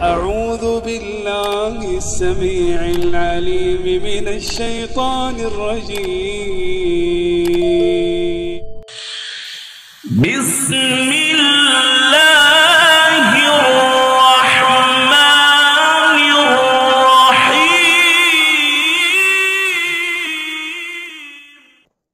أعوذ بالله السميع العليم من الشيطان الرجيم. بسم الله الرحمن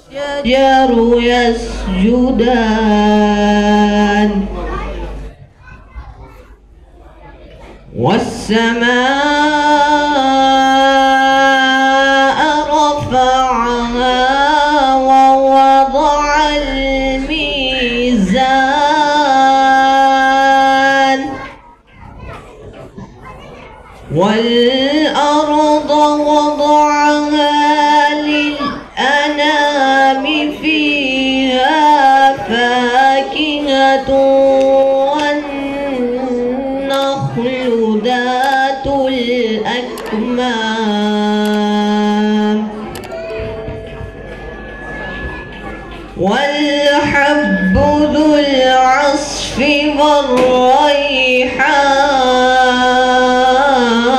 والشجر يسجدان والسماء رفعها ووضع الميزان والأرض وضعها للأنام فيها فاكهة والنخل ذات الأكمام والحب ذو العصف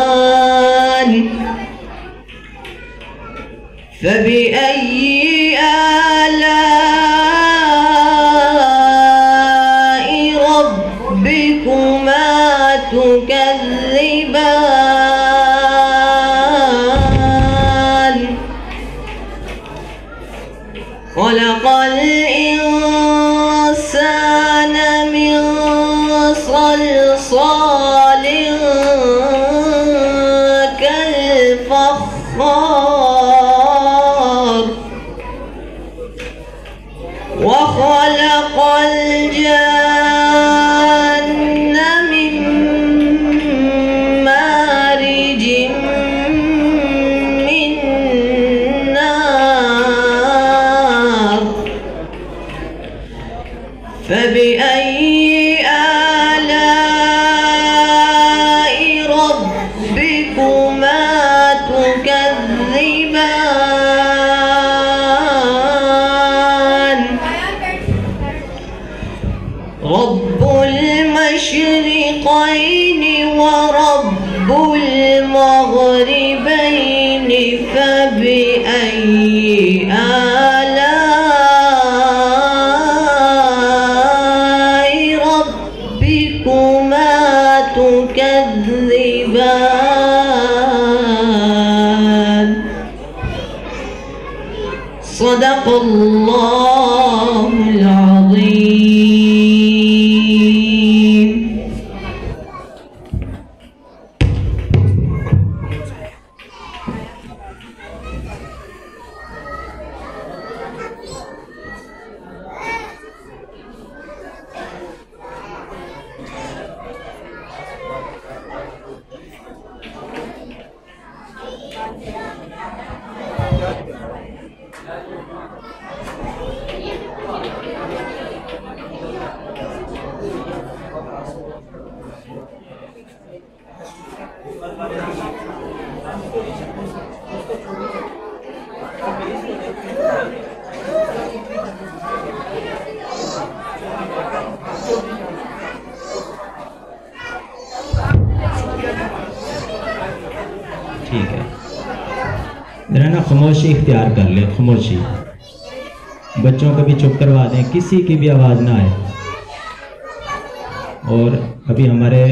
والريحان فبأي آلاء ربكما تكذبان خلق الإنسان من صلصال كالفخار وخلق الجان من مارج من نار فبأي آلاء ربكما تكذبان رب المشرقين ورب المغربين فبأي آلاء ربكما تكذبان صدق الله العظيم. ٹھیک ہے ذرا نا خاموشی اختیار کر لیں، خاموشی، بچوں کو بھی چپ کروا دیں، کسی کی بھی آواز نہ آئے۔ اور ابھی ہمارے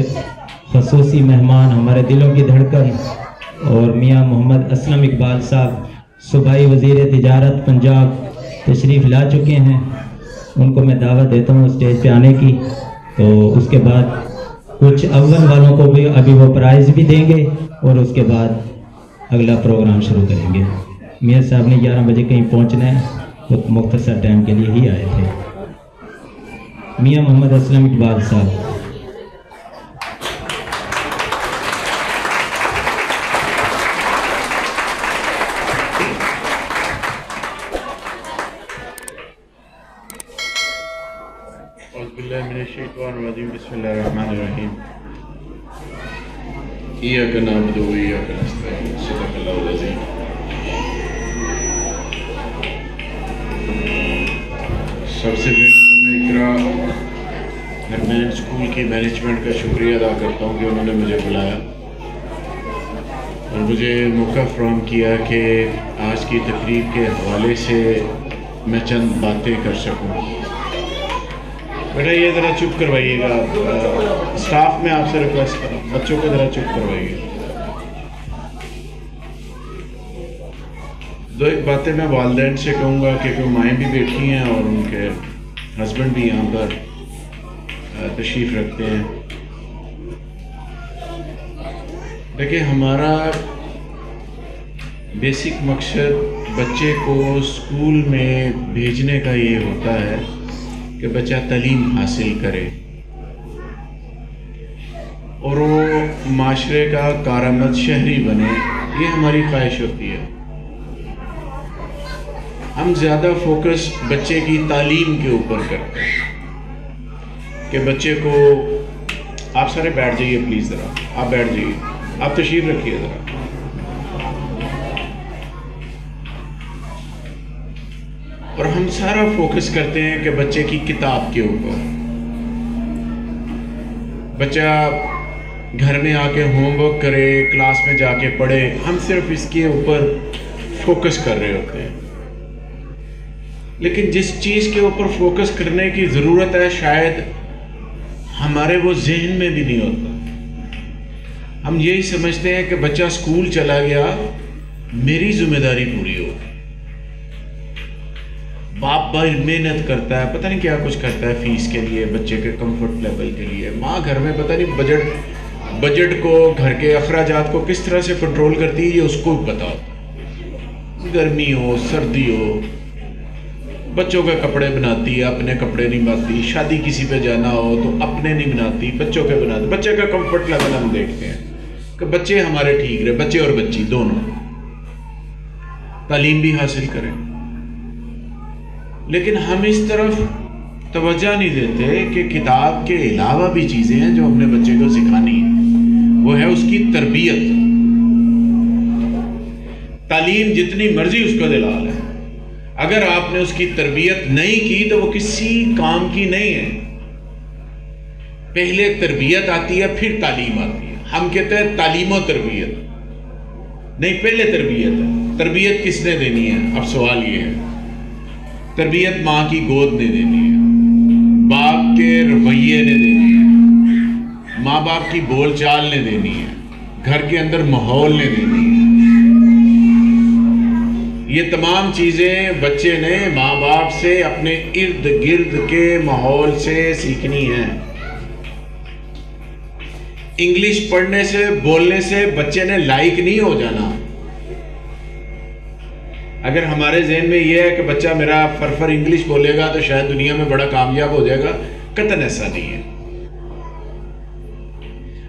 خصوصی مہمان، ہمارے دلوں کی دھڑکن اور میاں محمد اسلم اقبال صاحب صوبائی وزیر تجارت پنجاب تشریف لا چکے ہیں، ان کو میں دعوت دیتا ہوں اسٹیج پہ آنے کی۔ تو اس کے بعد کچھ اول والوں کو بھی ابھی وہ پرائز بھی دیں گے اور اس کے بعد اگلا پروگرام شروع کریں گے۔ میاں صاحب نے 11 بجے کہیں پہنچنا ہے، وہ مختصر ٹائم کے لیے ہی آئے تھے۔ میاں محمد اسلم اقبال صاحب۔ بسم اللہ الرحمن الرحیم۔ ایاک نعبد و ایاک نستعین، صدق اللہ العظیم۔ سب سے پہلے میں اقرا اپنے اسکول کی مینجمنٹ کا شکریہ ادا کرتا ہوں کہ انہوں نے مجھے بلایا اور مجھے موقع فراہم کیا کہ آج کی تقریب کے حوالے سے میں چند باتیں کر سکوں۔ بیٹا یہ ذرا چپ کروائیے گا، اسٹاف میں آپ سے ریکویسٹ کروں، بچوں کو ذرا چپ کروائیے۔ دو ایک باتیں میں والدین سے کہوں گا کہ مائیں بھی بیٹھی ہیں اور ان کے ہسبینڈ بھی یہاں پر تشریف رکھتے ہیں۔ دیکھیں ہمارا بیسک مقصد بچے کو اسکول میں بھیجنے کا یہ ہوتا ہے کہ بچہ تعلیم حاصل کرے اور وہ معاشرے کا کارآمد شہری بنے، یہ ہماری خواہش ہوتی ہے۔ ہم زیادہ فوکس بچے کی تعلیم کے اوپر کرتے ہیں کہ بچے کو، آپ سارے بیٹھ جائیے پلیز، ذرا آپ بیٹھ جائیے، آپ تشریف رکھیے ذرا۔ اور ہم سارا فوکس کرتے ہیں کہ بچے کی کتاب کے اوپر، بچہ گھر میں آ کے ہوم ورک کرے، کلاس میں جا کے پڑھے، ہم صرف اس کے اوپر فوکس کر رہے ہوتے ہیں۔ لیکن جس چیز کے اوپر فوکس کرنے کی ضرورت ہے شاید ہمارے وہ ذہن میں بھی نہیں ہوتا۔ ہم یہی سمجھتے ہیں کہ بچہ اسکول چلا گیا، میری ذمہ داری پوری ہو۔ باپ بھائی محنت کرتا ہے، پتہ نہیں کیا کچھ کرتا ہے فیس کے لیے، بچے کے کمفرٹ لیول کے لیے، ماں گھر میں پتہ نہیں بجٹ کو، گھر کے اخراجات کو کس طرح سے کنٹرول کرتی ہے، یہ اس کو پتہ ہوتا ہے۔ گرمی ہو، سردی ہو، بچوں کے کپڑے بناتی ہے، اپنے کپڑے نہیں بناتی، شادی کسی پہ جانا ہو تو اپنے نہیں بناتی، بچوں کے بناتی۔ بچے کا کمفرٹ لیول ہم دیکھتے ہیں کہ بچے ہمارے ٹھیک رہے، بچے اور بچی دونوں تعلیم بھی حاصل کریں۔ لیکن ہم اس طرف توجہ نہیں دیتے کہ کتاب کے علاوہ بھی چیزیں ہیں جو ہم نے بچے کو سکھانی ہیں، وہ ہے اس کی تربیت۔ تعلیم جتنی مرضی اس کو دلا لے، اگر آپ نے اس کی تربیت نہیں کی تو وہ کسی کام کی نہیں ہے۔ پہلے تربیت آتی ہے پھر تعلیم آتی ہے۔ ہم کہتے ہیں تعلیم و تربیت نہیں، پہلے تربیت ہے۔ تربیت کس نے دینی ہے؟ اب سوال یہ ہے، تربیت ماں کی گود نے دینی ہے، باپ کے رویے نے دینی ہے، ماں باپ کی بول چال نے دینی ہے، گھر کے اندر ماحول نے دینی ہے۔ یہ تمام چیزیں بچے نے ماں باپ سے، اپنے ارد گرد کے ماحول سے سیکھنی ہیں۔ انگلش پڑھنے سے، بولنے سے بچے نے لائق نہیں ہو جانا۔ اگر ہمارے ذہن میں یہ ہے کہ بچہ میرا فرفر انگلش بولے گا تو شاید دنیا میں بڑا کامیاب ہو جائے گا، قطعاً ایسا نہیں ہے۔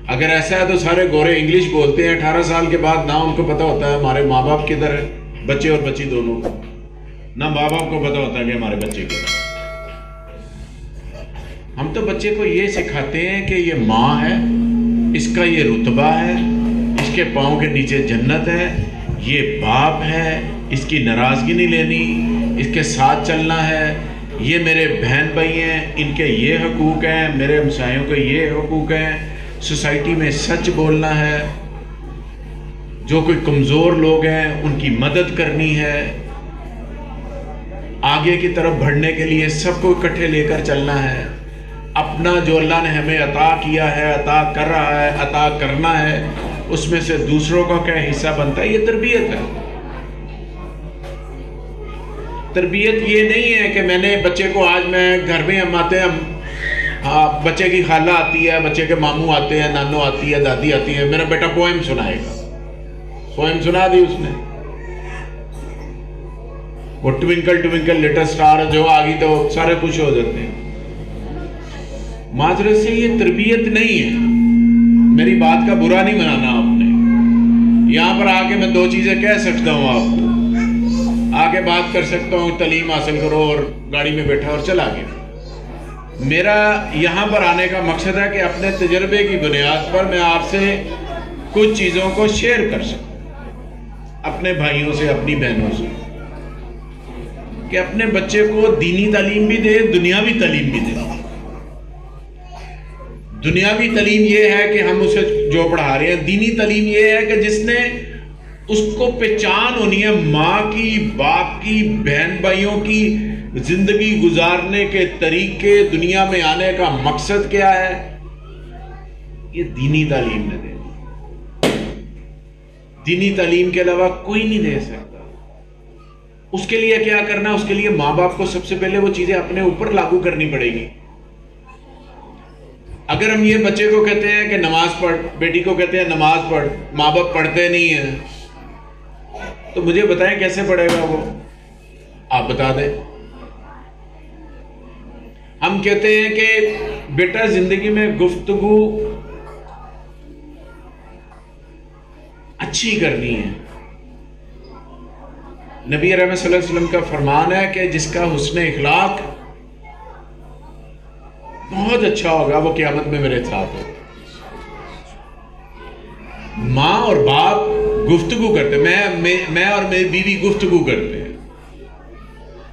اگر ایسا ہے تو سارے گورے انگلش بولتے ہیں، 18 سال کے بعد نہ ان کو پتہ ہوتا ہے ہمارے ماں باپ کدھر ہے، بچے اور بچی دونوں کو، نہ ماں باپ کو پتہ ہوتا ہے کہ ہمارے بچے کدھر ہے۔ ہم تو بچے کو یہ سکھاتے ہیں کہ یہ ماں ہے، اس کا یہ رتبہ ہے، اس اس کے پاؤں کے نیچے جنت ہے، یہ باپ ہے، اس کی ناراضگی نہیں لینی، اس کے ساتھ چلنا ہے، یہ میرے بہن بھائی ہیں، ان کے یہ حقوق ہیں، میرے ہمسایوں کے یہ حقوق ہیں، سوسائٹی میں سچ بولنا ہے، جو کوئی کمزور لوگ ہیں ان کی مدد کرنی ہے، آگے کی طرف بڑھنے کے لیے سب کو اکٹھے لے کر چلنا ہے، اپنا جو اللہ نے ہمیں عطا کیا ہے، عطا کر رہا ہے، عطا کرنا ہے، اس میں سے دوسروں کا کیا حصہ بنتا ہے، یہ تربیت ہے۔ تربیت یہ نہیں ہے کہ میں نے بچے کو، آج میں گھر میں ہم آتے ہیں، بچے کی خالہ آتی ہے، بچے کے ماموں آتے ہیں، نانو آتی ہے، دادی آتی ہے، میرا بیٹا پوئم سنائے گا، پوئم سنا دی اس نے، وہ ٹوینکل ٹوینکل لٹل سٹار جو آگی تو سارے خوش ہو جاتے ہیں۔ معذرت سے یہ تربیت نہیں ہے، میری بات کا برا نہیں منانا آپ نے، یہاں پر آ کے میں دو چیزیں کہہ سکتا ہوں آپ کو، آگے بات کر سکتا ہوں، تعلیم حاصل کرو اور گاڑی میں بیٹھا اور چلا گیا۔ میرا یہاں پر آنے کا مقصد ہے کہ اپنے تجربے کی بنیاد پر میں آپ سے کچھ چیزوں کو شیئر کر سکوں، اپنے بھائیوں سے، اپنی بہنوں سے، کہ اپنے بچے کو دینی تعلیم بھی دے، دنیاوی تعلیم بھی دے۔ دنیاوی تعلیم یہ ہے کہ ہم اسے جو پڑھا رہے ہیں، دینی تعلیم یہ ہے کہ جس نے اس کو پہچان ہونی ہے ماں کی، باپ کی، بہن بھائیوں کی زندگی گزارنے کے طریقے، دنیا میں آنے کا مقصد کیا ہے، یہ دینی تعلیم نے دے۔ دینی تعلیم کے علاوہ کوئی نہیں دے سکتا۔ اس کے لیے کیا کرنا؟ اس کے لیے ماں باپ کو سب سے پہلے وہ چیزیں اپنے اوپر لاگو کرنی پڑے گی۔ اگر ہم یہ بچے کو کہتے ہیں کہ نماز پڑھ، بیٹی کو کہتے ہیں نماز پڑھ، ماں باپ پڑھتے نہیں ہیں، تو مجھے بتائیں کیسے پڑھے گا وہ؟ آپ بتا دیں۔ ہم کہتے ہیں کہ بیٹا زندگی میں گفتگو اچھی کرنی ہے۔ نبی اکرم صلی اللہ علیہ وسلم کا فرمان ہے کہ جس کا حسن اخلاق بہت اچھا ہوگا وہ قیامت میں میرے ساتھ ہوگا۔ ماں اور باپ گفتگو کرتے ہیں، میں اور میری بیوی گفتگو کرتے ہیں،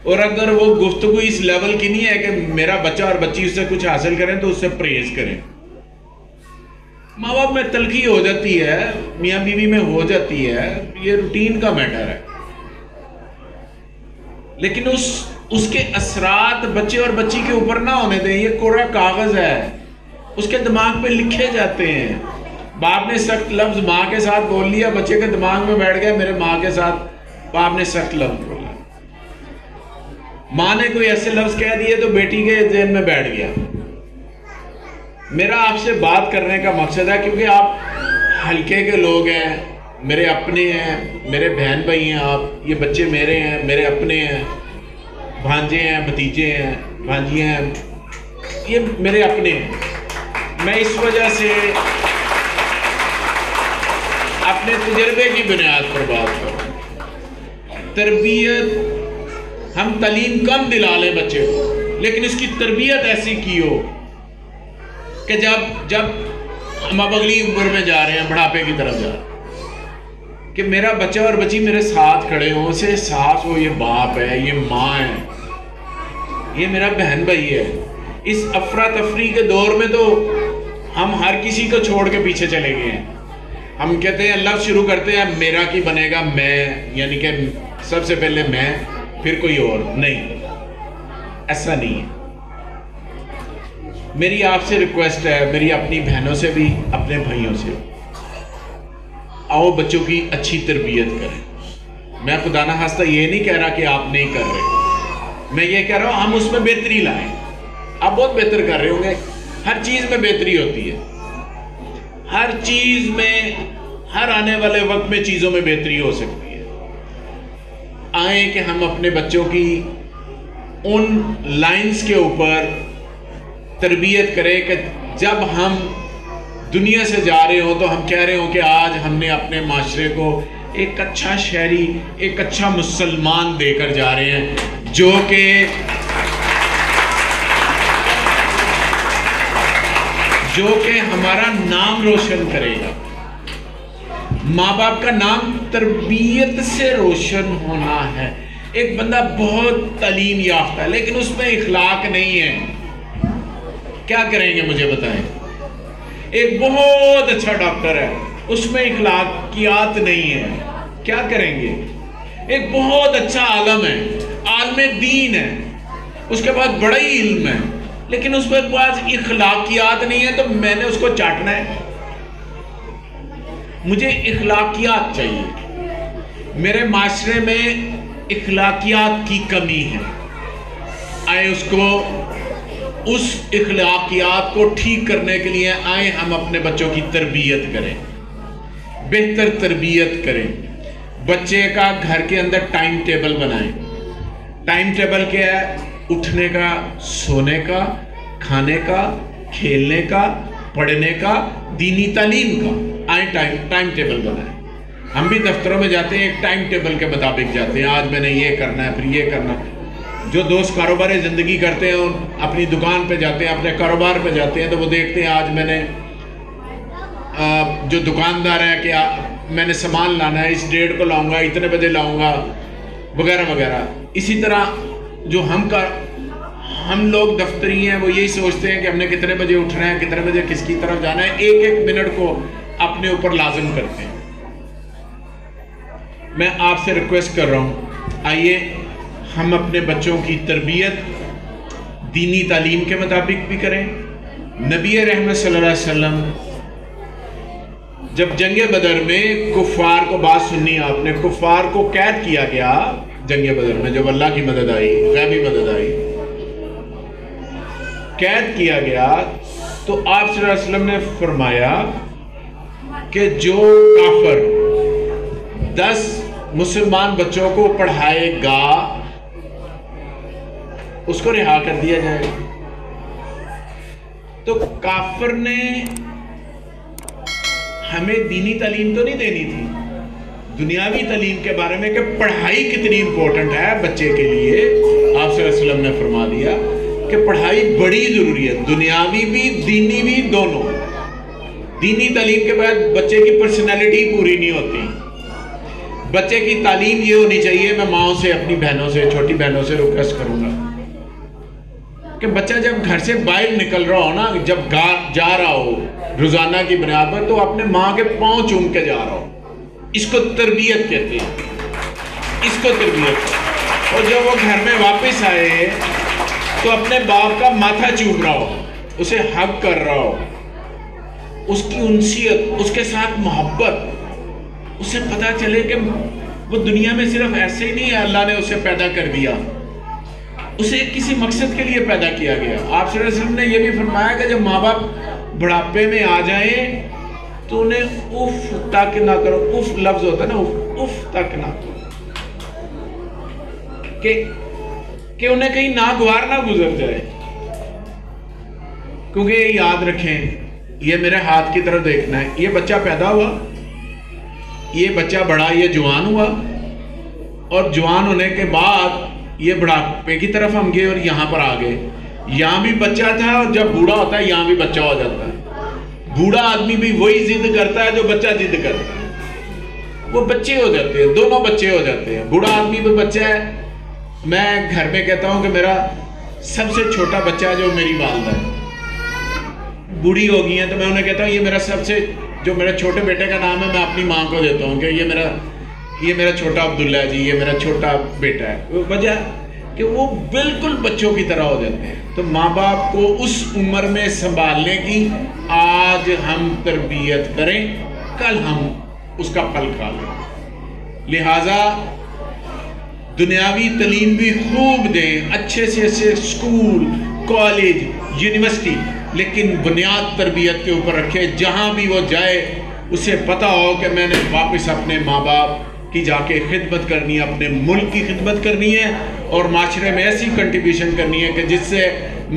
اور اگر وہ گفتگو اس لیول کی نہیں ہے کہ میرا بچہ اور بچی اس سے کچھ حاصل کریں تو اس سے پریز کریں۔ ماں باپ میں تلخی ہو جاتی ہے، میاں بیوی میں ہو جاتی ہے، یہ روٹین کا میٹر ہے، لیکن اس کے اثرات بچے اور بچی کے اوپر نہ ہونے دیں۔ یہ کوڑا کاغذ ہے، اس کے دماغ پہ لکھے جاتے ہیں۔ باپ نے سخت لفظ ماں کے ساتھ بول لیا، بچے کے دماغ میں بیٹھ گیا، میرے ماں کے ساتھ باپ نے سخت لفظ بولا۔ ماں نے کوئی ایسے لفظ کہہ دیے تو بیٹی کے ذہن میں بیٹھ گیا۔ میرا آپ سے بات کرنے کا مقصد ہے کیونکہ آپ ہلکے کے لوگ ہیں، میرے اپنے ہیں، میرے بہن بھائی ہیں، آپ یہ بچے میرے ہیں، میرے اپنے ہیں، بھانجے ہیں، بھتیجے ہیں، بھانجیاں ہیں، یہ میرے اپنے ہیں۔ میں اس وجہ سے اپنے تجربے کی بنیاد پر بات کروں۔ تربیت، ہم تعلیم کم دلا لیں بچے کو، لیکن اس کی تربیت ایسی کی ہو کہ جب ہم اب اگلی عمر میں جا رہے ہیں، بڑھاپے کی طرف جا رہے ہیں، کہ میرا بچہ اور بچی میرے ساتھ کھڑے ہوں، اسے احساس ہو یہ باپ ہے، یہ ماں ہے، یہ میرا بہن بھائی ہے۔ اس افراتفری کے دور میں تو ہم ہر کسی کو چھوڑ کے پیچھے چلے گئے ہیں۔ ہم کہتے ہیں لفظ شروع کرتے ہیں میرا کی بنے گا میں، یعنی کہ سب سے پہلے میں پھر کوئی اور نہیں، ایسا نہیں ہے۔ میری آپ سے ریکویسٹ ہے، میری اپنی بہنوں سے بھی، اپنے بھائیوں سے بھی، آؤ بچوں کی اچھی تربیت کریں۔ میں خدا نہ خواستہ یہ نہیں کہہ رہا کہ آپ نہیں کر رہے، میں یہ کہہ رہا ہوں ہم اس میں بہتری لائیں۔ آپ بہت بہتر کر رہے ہوں گے، ہر چیز میں بہتری ہوتی ہے، ہر چیز میں، ہر آنے والے وقت میں چیزوں میں بہتری ہو سکتی ہے۔ آئیں کہ ہم اپنے بچوں کی ان لائنز کے اوپر تربیت کریں کہ جب ہم دنیا سے جا رہے ہوں تو ہم کہہ رہے ہوں کہ آج ہم نے اپنے معاشرے کو ایک اچھا شہری، ایک اچھا مسلمان دے کر جا رہے ہیں، جو کہ ہمارا نام روشن کرے گا۔ ماں باپ کا نام تربیت سے روشن ہونا ہے. ایک بندہ بہت تعلیم یافتہ ہے لیکن اس میں اخلاق نہیں ہے، کیا کریں گے مجھے بتائیں؟ ایک بہت اچھا ڈاکٹر ہے، اس میں اخلاقیات نہیں ہے، کیا کریں گے؟ ایک بہت اچھا عالم ہے، عالم دین ہے، اس کے پاس بڑا ہی علم ہے لیکن اس کے پاس اخلاقیات نہیں ہے، تو میں نے اس کو چاٹنا ہے؟ مجھے اخلاقیات چاہیے. میرے معاشرے میں اخلاقیات کی کمی ہے، آئے اس اخلاقیات کو ٹھیک کرنے کے لیے آئے ہم اپنے بچوں کی تربیت کریں، بہتر تربیت کریں. بچے کا گھر کے اندر ٹائم ٹیبل بنائیں. ٹائم ٹیبل کیا ہے؟ اٹھنے کا، سونے کا، کھانے کا، کھیلنے کا، پڑھنے کا، دینی تعلیم کا. آئیں ٹائم ٹیبل بنائیں. ہم بھی دفتروں میں جاتے ہیں، ایک ٹائم ٹیبل کے مطابق جاتے ہیں. آج میں نے یہ کرنا ہے، پھر یہ کرنا ہے. جو دوست کاروبار زندگی کرتے ہیں اپنی دکان پہ جاتے ہیں، اپنے کاروبار پہ جاتے ہیں، تو وہ دیکھتے ہیں آج میں نے جو دکاندار ہے کہ میں نے سامان لانا ہے، اس ڈیٹ کو لاؤں گا، اتنے بجے لاؤں گا، وغیرہ وغیرہ. اسی طرح جو ہم لوگ دفتری ہیں وہ یہی سوچتے ہیں کہ ہم نے کتنے بجے اٹھنا ہے، کتنے بجے کس کی طرف جانا ہے، ایک ایک منٹ کو اپنے اوپر لازم کرتے ہیں. میں آپ سے ریکویسٹ کر رہا ہوں، آئیے ہم اپنے بچوں کی تربیت دینی تعلیم کے مطابق بھی کریں. نبی رحمت صلی اللہ علیہ وسلم جب جنگ بدر میں کفار کو بات سنی، آپ نے کفار کو قید کیا گیا جنگ بدر میں، جب اللہ کی مدد آئی، غیبی مدد آئی، قید کیا گیا، تو آپ صلی اللہ علیہ وسلم نے فرمایا کہ جو کافر 10 مسلمان بچوں کو پڑھائے گا اس کو رہا کر دیا جائے گا. تو کافر نے ہمیں دینی تعلیم تو نہیں دینی تھی، دنیاوی تعلیم کے بارے میں کہ پڑھائی کتنی امپورٹنٹ ہے بچے کے لیے. آپ صلی اللہ علیہ وسلم نے فرما دیا کہ پڑھائی بڑی ضروری ہے، دنیاوی بھی دینی بھی دونوں. دینی تعلیم کے بعد بچے کی پرسنالٹی پوری نہیں ہوتی. بچے کی تعلیم یہ ہونی چاہیے، میں ماؤں سے، اپنی بہنوں سے، چھوٹی بہنوں سے ریکویسٹ کروں گا کہ بچہ جب گھر سے باہر نکل رہا ہو نا، جب جا رہا ہو روزانہ کی بنیاد پر، تو اپنے ماں کے پاؤں چوم کے جا رہا ہو. اس کو تربیت کہتے ہیں، اس کو تربیت. اور جب وہ گھر میں واپس آئے تو اپنے باپ کا ماتھا چوم رہا ہو، اسے حق کر رہا ہو، اس کی انسیت، اس کے ساتھ محبت، اسے پتا چلے کہ وہ دنیا میں صرف ایسے ہی نہیں ہے، اللہ نے اسے پیدا کر دیا، اسے کسی مقصد کے لیے پیدا کیا گیا. آپ صلی اللہ علیہ وسلم نے یہ بھی فرمایا کہ جب ماں باپ بڑھاپے میں آ جائیں تو انہیں اف تک نہ کرو. اف لفظ ہوتا ہے نا، اف تک نہ کرو، کہ انہیں کہیں ناگوار نہ گزر جائے. کیونکہ یہ یاد رکھیں، یہ میرے ہاتھ کی طرف دیکھنا ہے، یہ بچہ پیدا ہوا، یہ بچہ بڑا، یہ جوان ہوا، اور جوان ہونے کے بعد یہ بڑھاپے کی طرف ہم گئے اور یہاں پر آ گئے. یہاں بھی بچہ تھا، اور جب بوڑھا ہوتا ہے یہاں بھی بچہ ہو جاتا ہے. بوڑھا آدمی بھی وہی ضد کرتا ہے جو بچہ ضد کرتا ہے. وہ بچے ہو جاتے ہیں، دونوں بچے ہو جاتے ہیں. بوڑھا آدمی بھی بچہ ہے. میں گھر میں کہتا ہوں کہ میرا سب سے چھوٹا بچہ ہے جو میری والدہ ہے، بوڑھی ہو گئی ہیں، تو میں انہیں کہتا ہوں یہ میرا سب سے، جو میرے چھوٹے بیٹے کا نام ہے میں اپنی ماں کو دیتا ہوں کہ یہ میرا چھوٹا عبداللہ جی، یہ میرا چھوٹا بیٹا ہے. وجہ کہ وہ بالکل بچوں کی طرح ہو جاتے ہیں. تو ماں باپ کو اس عمر میں سنبھالنے کی آج ہم تربیت کریں، کل ہم اس کا پھل کھا لیں. لہٰذا دنیاوی تعلیم بھی خوب دیں، اچھے سے اچھے اسکول، کالج، یونیورسٹی، لیکن بنیاد تربیت کے اوپر رکھے. جہاں بھی وہ جائے اسے پتہ ہو کہ میں نے واپس اپنے ماں باپ کی جا کے خدمت کرنی ہے، اپنے ملک کی خدمت کرنی ہے، اور معاشرے میں ایسی کنٹریبیوشن کرنی ہے کہ جس سے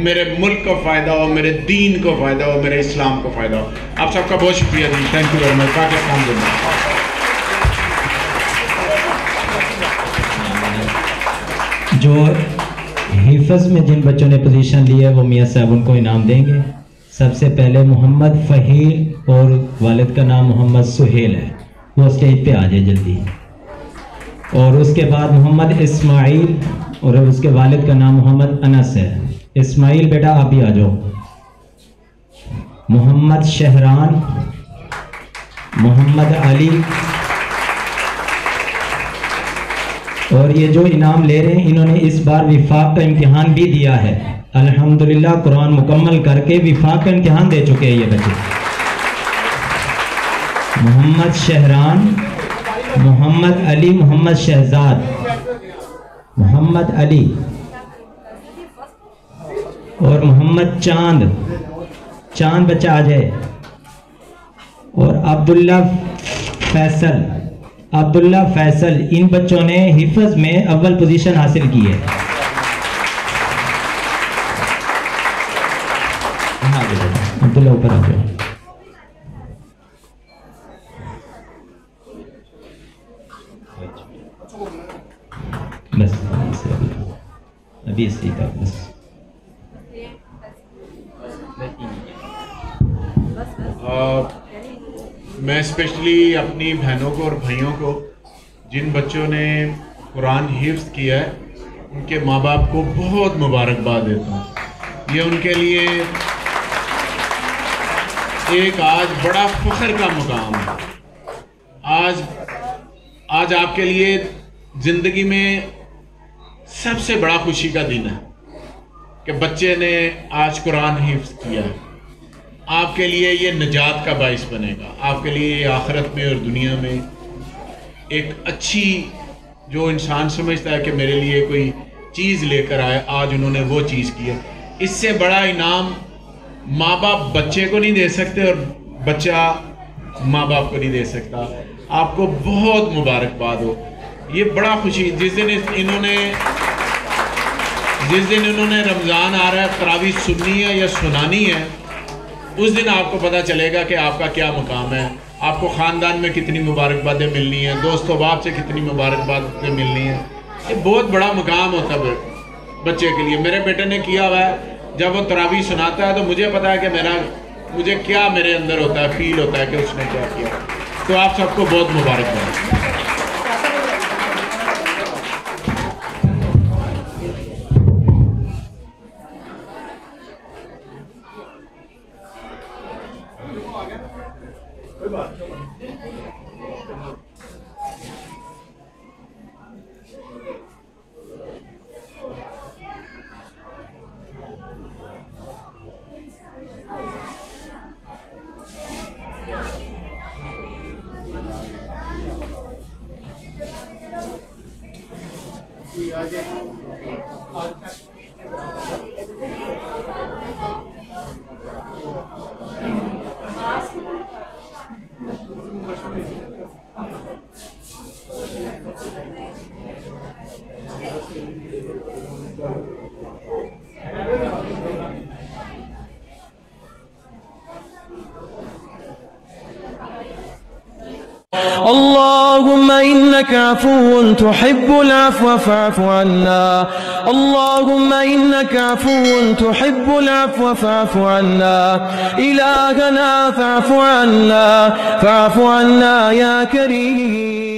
میرے ملک کو فائدہ ہو، میرے دین کو فائدہ ہو، میرے اسلام کو فائدہ ہو. آپ سب کا بہت شکریہ جی. Thank you very much. Pakistan زندہ. جو حفظ میں جن بچوں نے پوزیشن لی ہے وہ میاں صاحب ان کو انعام دیں گے. سب سے پہلے محمد فہیم، اور والد کا نام محمد سہیل ہے. وہ اسٹیج پہ آ جائے جلدی. اور اس کے بعد محمد اسماعیل، اور اس کے والد کا نام محمد انس ہے. اسماعیل بیٹا آپ بھی آ جاؤ. محمد شہران، محمد علی. اور یہ جو انعام لے رہے ہیں انہوں نے اس بار وفاق کا امتحان بھی دیا ہے. الحمدللہ قرآن مکمل کر کے وفاق کا امتحان دے چکے ہیں یہ بچے. محمد شہران، محمد علی، محمد شہزاد، محمد علی اور محمد چاند. چاند بچہ آ جائے. اور عبداللہ فیصل، عبداللہ فیصل. ان بچوں نے حفظ میں اول پوزیشن حاصل کی ہے. عبداللہ اوپر آ جاؤ. بس ابھی اسی کا بس. میں اسپیشلی اپنی بہنوں کو اور بھائیوں کو جن بچوں نے قرآن حفظ کیا ہے ان کے ماں باپ کو بہت مبارکباد دیتا ہوں. یہ ان کے لیے ایک آج بڑا فخر کا مقام ہے. آج آپ کے لیے زندگی میں سب سے بڑا خوشی کا دن ہے کہ بچے نے آج قرآن حفظ کیا ہے. آپ کے لیے یہ نجات کا باعث بنے گا. آپ کے لیے آخرت میں اور دنیا میں ایک اچھی، جو انسان سمجھتا ہے کہ میرے لیے کوئی چیز لے کر آئے، آج انہوں نے وہ چیز کی ہے. اس سے بڑا انعام ماں باپ بچے کو نہیں دے سکتے اور بچہ ماں باپ کو نہیں دے سکتا. آپ کو بہت مبارکباد ہو. یہ بڑا خوشی، جس دن انہوں نے رمضان آ رہا ہے تراویح سننی ہے یا سنانی ہے، اس دن آپ کو پتہ چلے گا کہ آپ کا کیا مقام ہے. آپ کو خاندان میں کتنی مبارکبادیں ملنی ہیں، دوست و احباب سے کتنی مبارکبادیں ملنی ہیں. یہ بہت بڑا مقام ہوتا ہے بچے کے لیے. میرے بیٹے نے کیا ہوا ہے، جب وہ تراویح سناتا ہے تو مجھے پتہ ہے کہ مجھے کیا میرے اندر ہوتا ہے، فیل ہوتا ہے کہ اس نے کیا کیا. تو آپ سب کو بہت مبارکباد. اللهم إنك عفو تحب العفو فاعف عنا. اللهم إنك عفو تحب العفو فاعف عنا. إلهنا فاعف عنا، فاعف عنا يا كريم.